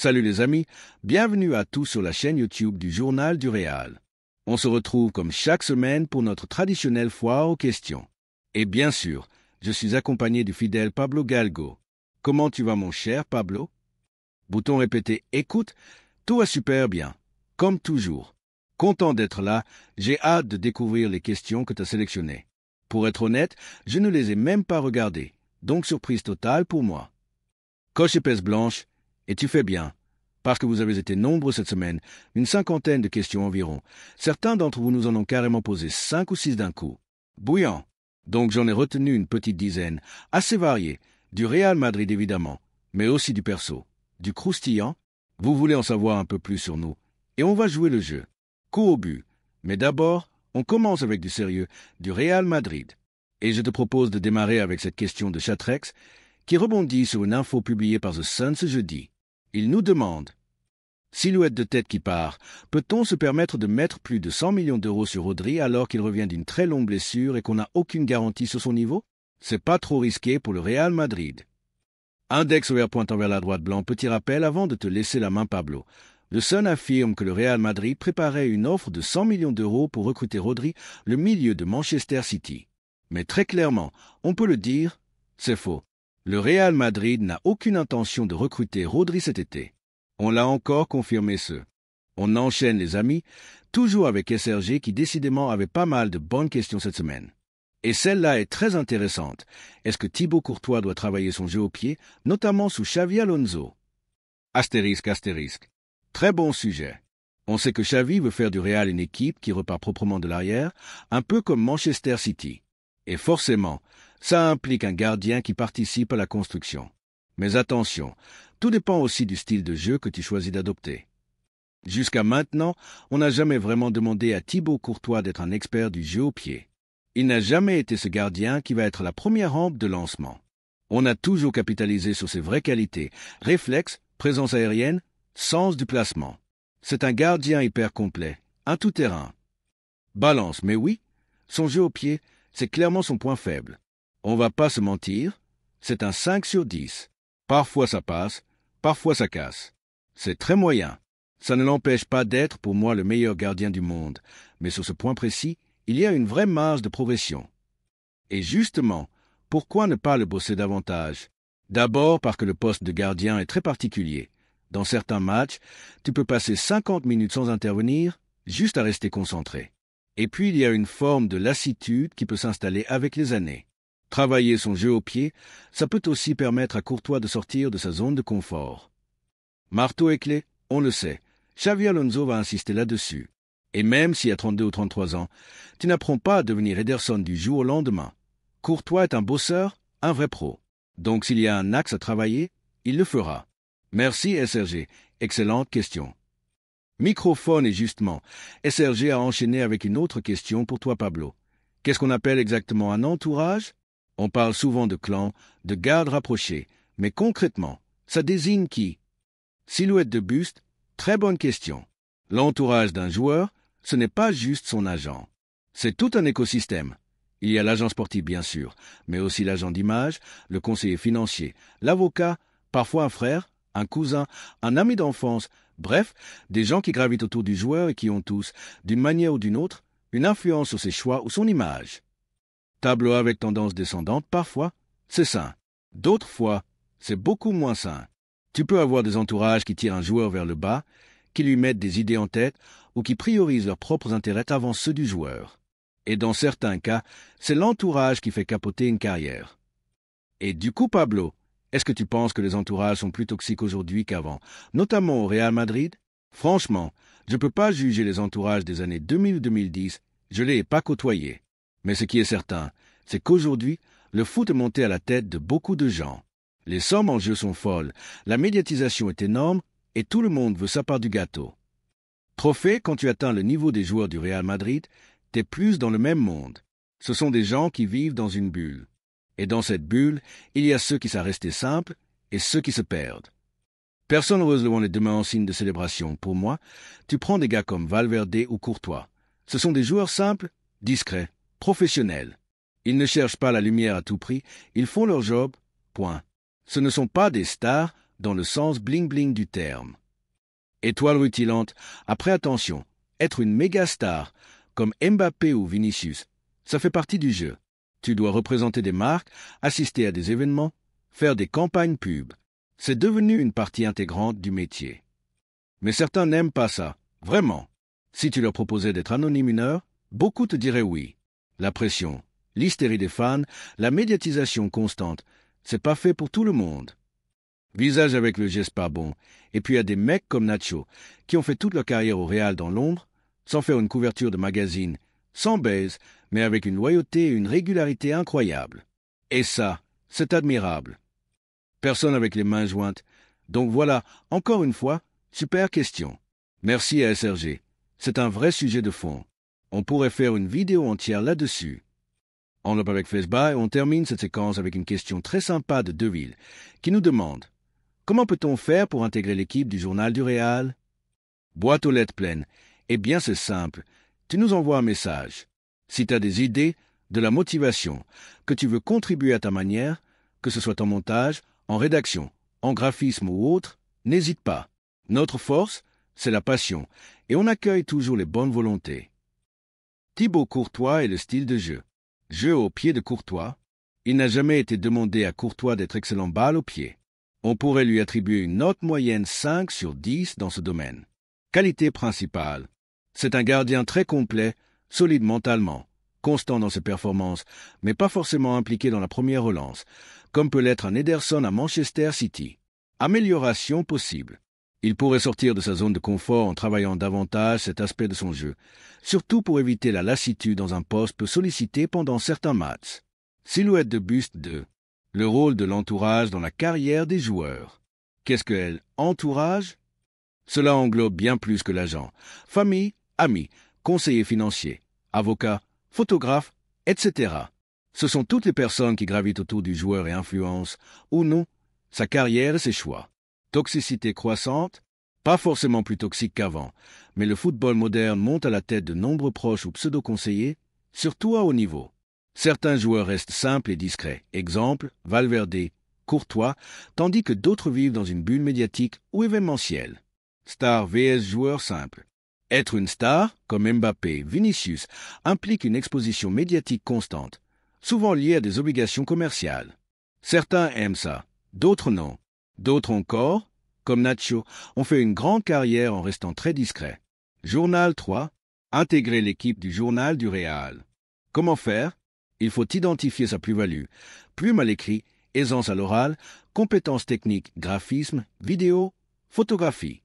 Salut les amis, bienvenue à tous sur la chaîne YouTube du Journal du Real. On se retrouve comme chaque semaine pour notre traditionnelle foire aux questions. Et bien sûr, je suis accompagné du fidèle Pablo Galgo. Comment tu vas mon cher Pablo? Bouton répété, écoute, tout va super bien, comme toujours. Content d'être là, j'ai hâte de découvrir les questions que tu as sélectionnées. Pour être honnête, je ne les ai même pas regardées, donc surprise totale pour moi. Coche épaisse blanche, et tu fais bien, parce que vous avez été nombreux cette semaine, une cinquantaine de questions environ. Certains d'entre vous nous en ont carrément posé 5 ou 6 d'un coup. Bouillant. Donc j'en ai retenu une petite dizaine, assez variées, du Real Madrid évidemment, mais aussi du perso, du croustillant. Vous voulez en savoir un peu plus sur nous, et on va jouer le jeu. Coup au but. Mais d'abord, on commence avec du sérieux, du Real Madrid. Et je te propose de démarrer avec cette question de Chatrex, qui rebondit sur une info publiée par The Sun ce jeudi. Il nous demande « Silhouette de tête qui part, peut-on se permettre de mettre plus de 100 millions d'euros sur Rodri alors qu'il revient d'une très longue blessure et qu'on n'a aucune garantie sur son niveau? C'est pas trop risqué pour le Real Madrid. » Index vert pointant vers la droite blanc, petit rappel avant de te laisser la main Pablo. Le Sun affirme que le Real Madrid préparait une offre de 100 millions d'euros pour recruter Rodri, le milieu de Manchester City. Mais très clairement, on peut le dire, c'est faux. Le Real Madrid n'a aucune intention de recruter Rodri cet été. On l'a encore confirmé ce. On enchaîne les amis, toujours avec SRG qui décidément avait pas mal de bonnes questions cette semaine. Et celle-là est très intéressante. Est-ce que Thibaut Courtois doit travailler son jeu au pied, notamment sous Xavi Alonso? Astérisque, astérisque. Très bon sujet. On sait que Xavi veut faire du Real une équipe qui repart proprement de l'arrière, un peu comme Manchester City. Et forcément, ça implique un gardien qui participe à la construction. Mais attention, tout dépend aussi du style de jeu que tu choisis d'adopter. Jusqu'à maintenant, on n'a jamais vraiment demandé à Thibaut Courtois d'être un expert du jeu au pied. Il n'a jamais été ce gardien qui va être la première rampe de lancement. On a toujours capitalisé sur ses vraies qualités, réflexes, présence aérienne, sens du placement. C'est un gardien hyper complet, un tout-terrain. Balance, mais oui, son jeu au pied, c'est clairement son point faible. On va pas se mentir, c'est un 5 sur 10. Parfois ça passe, parfois ça casse. C'est très moyen. Ça ne l'empêche pas d'être pour moi le meilleur gardien du monde, mais sur ce point précis, il y a une vraie marge de progression. Et justement, pourquoi ne pas le bosser davantage? D'abord parce que le poste de gardien est très particulier. Dans certains matchs, tu peux passer 50 minutes sans intervenir, juste à rester concentré. Et puis il y a une forme de lassitude qui peut s'installer avec les années. Travailler son jeu au pied, ça peut aussi permettre à Courtois de sortir de sa zone de confort. Marteau et clé, on le sait, Xavi Alonso va insister là-dessus. Et même si à 32 ou 33 ans, tu n'apprends pas à devenir Ederson du jour au lendemain. Courtois est un bosseur, un vrai pro. Donc s'il y a un axe à travailler, il le fera. Merci SRG, excellente question. Microphone et justement, SRG a enchaîné avec une autre question pour toi Pablo. Qu'est-ce qu'on appelle exactement un entourage? On parle souvent de clan, de garde rapprochée, mais concrètement, ça désigne qui? Silhouette de buste, très bonne question. L'entourage d'un joueur, ce n'est pas juste son agent. C'est tout un écosystème. Il y a l'agent sportif bien sûr, mais aussi l'agent d'image, le conseiller financier, l'avocat, parfois un frère, un cousin, un ami d'enfance, bref, des gens qui gravitent autour du joueur et qui ont tous, d'une manière ou d'une autre, une influence sur ses choix ou son image. Tableau avec tendance descendante, parfois, c'est sain. D'autres fois, c'est beaucoup moins sain. Tu peux avoir des entourages qui tirent un joueur vers le bas, qui lui mettent des idées en tête ou qui priorisent leurs propres intérêts avant ceux du joueur. Et dans certains cas, c'est l'entourage qui fait capoter une carrière. Et du coup, Pablo, est-ce que tu penses que les entourages sont plus toxiques aujourd'hui qu'avant, notamment au Real Madrid? Franchement, je ne peux pas juger les entourages des années 2000 ou 2010, je ne les ai pas côtoyés. Mais ce qui est certain, c'est qu'aujourd'hui, le foot est monté à la tête de beaucoup de gens. Les sommes en jeu sont folles, la médiatisation est énorme et tout le monde veut sa part du gâteau. Trophée, quand tu atteins le niveau des joueurs du Real Madrid, t'es plus dans le même monde. Ce sont des gens qui vivent dans une bulle. Et dans cette bulle, il y a ceux qui sont restés simples et ceux qui se perdent. Personne n'ose lever les deux mains en signe de célébration. Pour moi, tu prends des gars comme Valverde ou Courtois. Ce sont des joueurs simples, discrets, professionnels. Ils ne cherchent pas la lumière à tout prix, ils font leur job, point. Ce ne sont pas des stars, dans le sens bling-bling du terme. Étoile rutilante, après attention, être une méga star, comme Mbappé ou Vinicius, ça fait partie du jeu. Tu dois représenter des marques, assister à des événements, faire des campagnes pub. C'est devenu une partie intégrante du métier. Mais certains n'aiment pas ça, vraiment. Si tu leur proposais d'être anonyme 1 heure, beaucoup te diraient oui. La pression, l'hystérie des fans, la médiatisation constante, c'est pas fait pour tout le monde. Visage avec le geste pas bon, et puis il y a des mecs comme Nacho, qui ont fait toute leur carrière au Real dans l'ombre, sans faire une couverture de magazine, sans baise, mais avec une loyauté et une régularité incroyables. Et ça, c'est admirable. Personne avec les mains jointes. Donc voilà, encore une fois, super question. Merci à SRG. C'est un vrai sujet de fond. On pourrait faire une vidéo entière là-dessus. En up avec Facebook, on termine cette séquence avec une question très sympa de Deville, qui nous demande: comment peut-on faire pour intégrer l'équipe du Journal du Réal? Boîte aux lettres pleine. Eh bien, c'est simple. Tu nous envoies un message. Si tu as des idées, de la motivation, que tu veux contribuer à ta manière, que ce soit en montage, en rédaction, en graphisme ou autre, n'hésite pas. Notre force, c'est la passion, et on accueille toujours les bonnes volontés. Thibaut Courtois et le style de jeu. Jeu au pied de Courtois. Il n'a jamais été demandé à Courtois d'être excellent balle au pied. On pourrait lui attribuer une note moyenne 5 sur 10 dans ce domaine. Qualité principale. C'est un gardien très complet, solide mentalement, constant dans ses performances, mais pas forcément impliqué dans la première relance, comme peut l'être un Ederson à Manchester City. Amélioration possible. Il pourrait sortir de sa zone de confort en travaillant davantage cet aspect de son jeu, surtout pour éviter la lassitude dans un poste peu sollicité pendant certains matchs. Silhouette de buste 2. Le rôle de l'entourage dans la carrière des joueurs. Qu'est-ce que entourage? Cela englobe bien plus que l'agent. Famille, amis, conseillers financiers, avocats, photographes, etc. Ce sont toutes les personnes qui gravitent autour du joueur et influencent, ou non, sa carrière et ses choix. Toxicité croissante, pas forcément plus toxique qu'avant, mais le football moderne monte à la tête de nombreux proches ou pseudo-conseillers, surtout à haut niveau. Certains joueurs restent simples et discrets, exemple Valverde, Courtois, tandis que d'autres vivent dans une bulle médiatique ou événementielle. Star vs joueur simple. Être une star, comme Mbappé, Vinicius, implique une exposition médiatique constante, souvent liée à des obligations commerciales. Certains aiment ça, d'autres non. D'autres encore, comme Nacho, ont fait une grande carrière en restant très discrets. Journal 3. Intégrer l'équipe du Journal du Réal. Comment faire? Il faut identifier sa plus-value. Plume à l'écrit, aisance à l'oral, compétences techniques, graphisme, vidéo, photographie.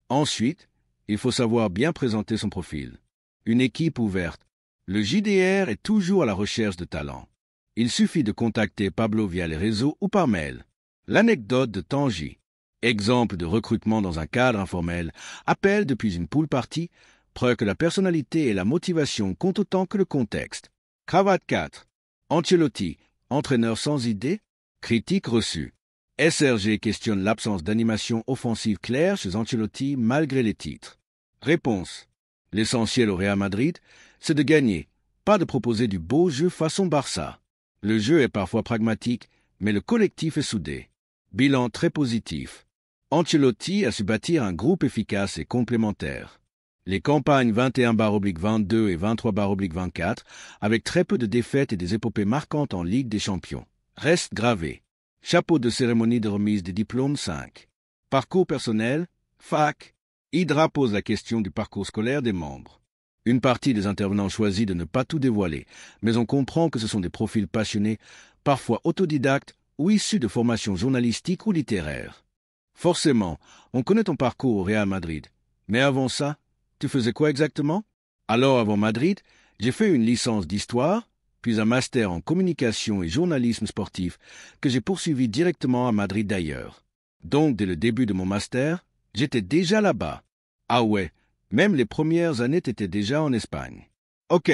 Ensuite, il faut savoir bien présenter son profil. Une équipe ouverte. Le JDR est toujours à la recherche de talents. Il suffit de contacter Pablo via les réseaux ou par mail. L'anecdote de Tanguy. Exemple de recrutement dans un cadre informel. Appel depuis une pool party. Preuve que la personnalité et la motivation comptent autant que le contexte. Cravate 4. Ancelotti, entraîneur sans idée. Critique reçue. SRG questionne l'absence d'animation offensive claire chez Ancelotti malgré les titres. Réponse. L'essentiel au Real Madrid, c'est de gagner, pas de proposer du beau jeu façon Barça. Le jeu est parfois pragmatique, mais le collectif est soudé. Bilan très positif. Ancelotti a su bâtir un groupe efficace et complémentaire. Les campagnes 21/22 et 23/24, avec très peu de défaites et des épopées marquantes en Ligue des Champions, restent gravées. Chapeau de cérémonie de remise des diplômes 5. Parcours personnel, fac. Hydra pose la question du parcours scolaire des membres. Une partie des intervenants choisit de ne pas tout dévoiler, mais on comprend que ce sont des profils passionnés, parfois autodidactes ou issus de formations journalistiques ou littéraires. Forcément, on connaît ton parcours au Real Madrid. Mais avant ça, tu faisais quoi exactement? Alors, avant Madrid, j'ai fait une licence d'histoire, puis un master en communication et journalisme sportif que j'ai poursuivi directement à Madrid d'ailleurs. Donc, dès le début de mon master, j'étais déjà là-bas. Ah ouais, même les premières années t'étais déjà en Espagne. Ok,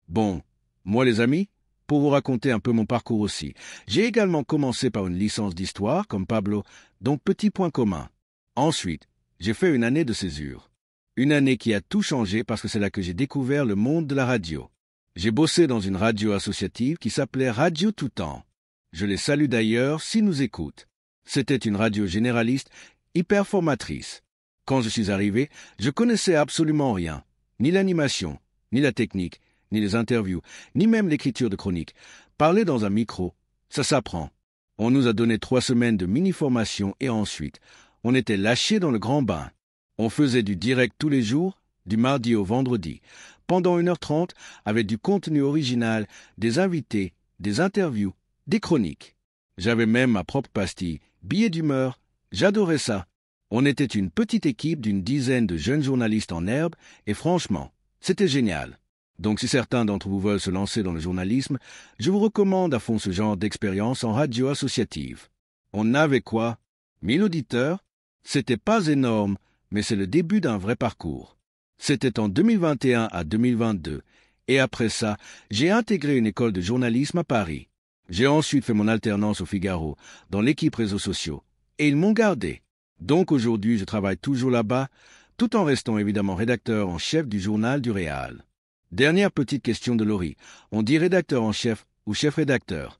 bon, moi les amis, pour vous raconter un peu mon parcours aussi, j'ai également commencé par une licence d'histoire comme Pablo, donc petit point commun. Ensuite, j'ai fait une année de césure. Une année qui a tout changé parce que c'est là que j'ai découvert le monde de la radio. J'ai bossé dans une radio associative qui s'appelait Radio Tout Temps. Je les salue d'ailleurs s'ils nous écoutent. C'était une radio généraliste, hyper formatrice. Quand je suis arrivé, je connaissais absolument rien. Ni l'animation, ni la technique, ni les interviews, ni même l'écriture de chroniques. Parler dans un micro, ça s'apprend. On nous a donné 3 semaines de mini-formation et ensuite, on était lâchés dans le grand bain. On faisait du direct tous les jours, du mardi au vendredi, pendant 1h30, avec du contenu original, des invités, des interviews, des chroniques. J'avais même ma propre pastille, billet d'humeur. J'adorais ça. On était une petite équipe d'une dizaine de jeunes journalistes en herbe et franchement, c'était génial. Donc si certains d'entre vous veulent se lancer dans le journalisme, je vous recommande à fond ce genre d'expérience en radio associative. On avait quoi 1000 auditeurs? C'était pas énorme, mais c'est le début d'un vrai parcours. C'était en 2021 à 2022, et après ça, j'ai intégré une école de journalisme à Paris. J'ai ensuite fait mon alternance au Figaro, dans l'équipe réseaux sociaux, et ils m'ont gardé. Donc aujourd'hui, je travaille toujours là-bas, tout en restant évidemment rédacteur en chef du journal du Réal. Dernière petite question de Laurie. On dit rédacteur en chef ou chef-rédacteur.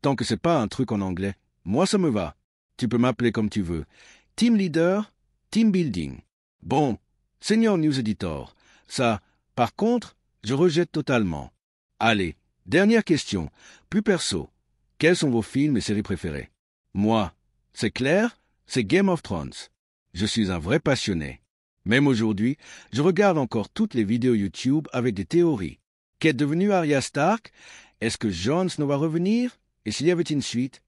Tant que c'est pas un truc en anglais, moi ça me va. Tu peux m'appeler comme tu veux. Team leader, team building. Bon, senior news editor. Ça, par contre, je rejette totalement. Allez, dernière question, plus perso. Quels sont vos films et séries préférés? Moi, c'est clair, c'est Game of Thrones. Je suis un vrai passionné. Même aujourd'hui, je regarde encore toutes les vidéos YouTube avec des théories. Qu'est devenue Arya Stark? Est-ce que Jon Snow va revenir? Et s'il y avait une suite?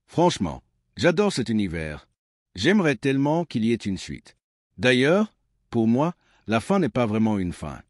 Franchement, j'adore cet univers. J'aimerais tellement qu'il y ait une suite. D'ailleurs, pour moi, la fin n'est pas vraiment une fin.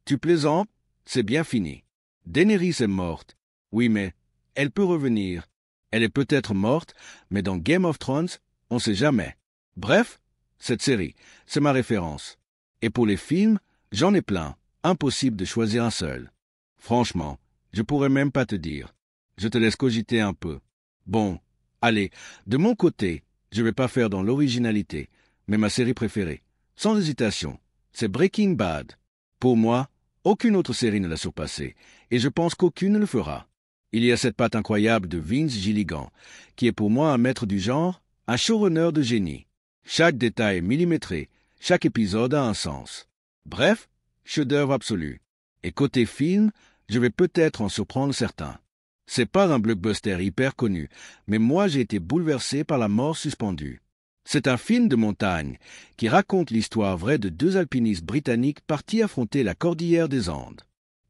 Tu plaisantes? C'est bien fini. Daenerys est morte. Oui, mais elle peut revenir. Elle est peut-être morte, mais dans Game of Thrones, on ne sait jamais. Bref, cette série, c'est ma référence. Et pour les films, j'en ai plein. Impossible de choisir un seul. Franchement, je pourrais même pas te dire. Je te laisse cogiter un peu. Bon, allez, de mon côté, je vais pas faire dans l'originalité, mais ma série préférée, sans hésitation, c'est Breaking Bad. Pour moi, aucune autre série ne l'a surpassé, et je pense qu'aucune ne le fera. Il y a cette patte incroyable de Vince Gilligan, qui est pour moi un maître du genre, un showrunner de génie. Chaque détail est millimétré, chaque épisode a un sens. Bref, chef-d'œuvre absolu. Et côté film, je vais peut-être en surprendre certains. C'est pas un blockbuster hyper connu, mais moi j'ai été bouleversé par La mort suspendue. C'est un film de montagne qui raconte l'histoire vraie de 2 alpinistes britanniques partis affronter la cordillère des Andes.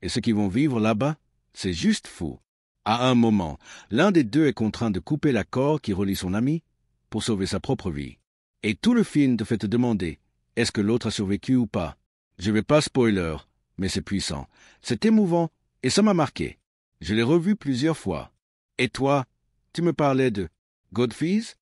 Et ce qu'ils vont vivre là-bas, c'est juste fou. À un moment, l'un des deux est contraint de couper la corde qui relie son ami pour sauver sa propre vie. Et tout le film te fait te demander, est-ce que l'autre a survécu ou pas? Je vais pas spoiler, mais c'est puissant. C'est émouvant et ça m'a marqué. Je l'ai revu plusieurs fois. Et toi, tu me parlais de Godfees?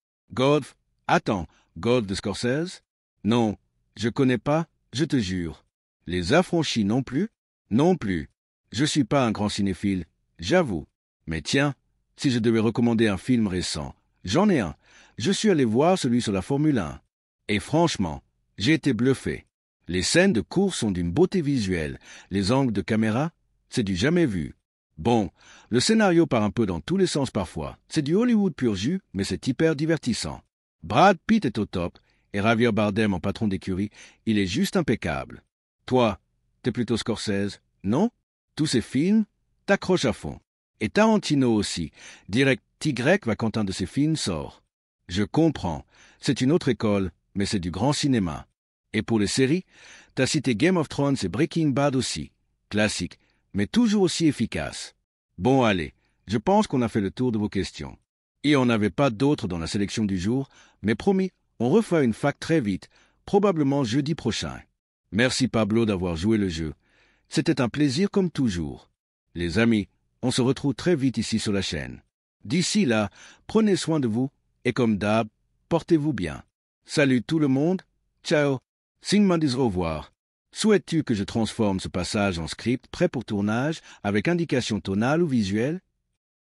Attends, God de Scorsese? Non, je connais pas, je te jure. Les Affranchis non plus? Non plus. Je suis pas un grand cinéphile, j'avoue. Mais tiens, si je devais recommander un film récent, j'en ai un. Je suis allé voir celui sur la Formule 1. Et franchement, j'ai été bluffé. Les scènes de course sont d'une beauté visuelle. Les angles de caméra, c'est du jamais vu. Bon, le scénario part un peu dans tous les sens parfois. C'est du Hollywood pur jus, mais c'est hyper divertissant. Brad Pitt est au top, et Javier Bardem en patron d'écurie, il est juste impeccable. Toi, t'es plutôt Scorsese, non? Tous ces films, t'accroches à fond. Et Tarantino aussi. Direct Y va quand un de ses films sort. Je comprends. C'est une autre école, mais c'est du grand cinéma. Et pour les séries, t'as cité Game of Thrones et Breaking Bad aussi. Classique, mais toujours aussi efficace. Bon allez, je pense qu'on a fait le tour de vos questions. Et on n'avait pas d'autres dans la sélection du jour, mais promis, on refera une fac très vite, probablement jeudi prochain. Merci Pablo d'avoir joué le jeu. C'était un plaisir comme toujours. Les amis, on se retrouve très vite ici sur la chaîne. D'ici là, prenez soin de vous, et comme d'hab, portez-vous bien. Salut tout le monde, ciao, Sigmund dis au revoir. Souhaites-tu que je transforme ce passage en script prêt pour tournage avec indication tonale ou visuelle?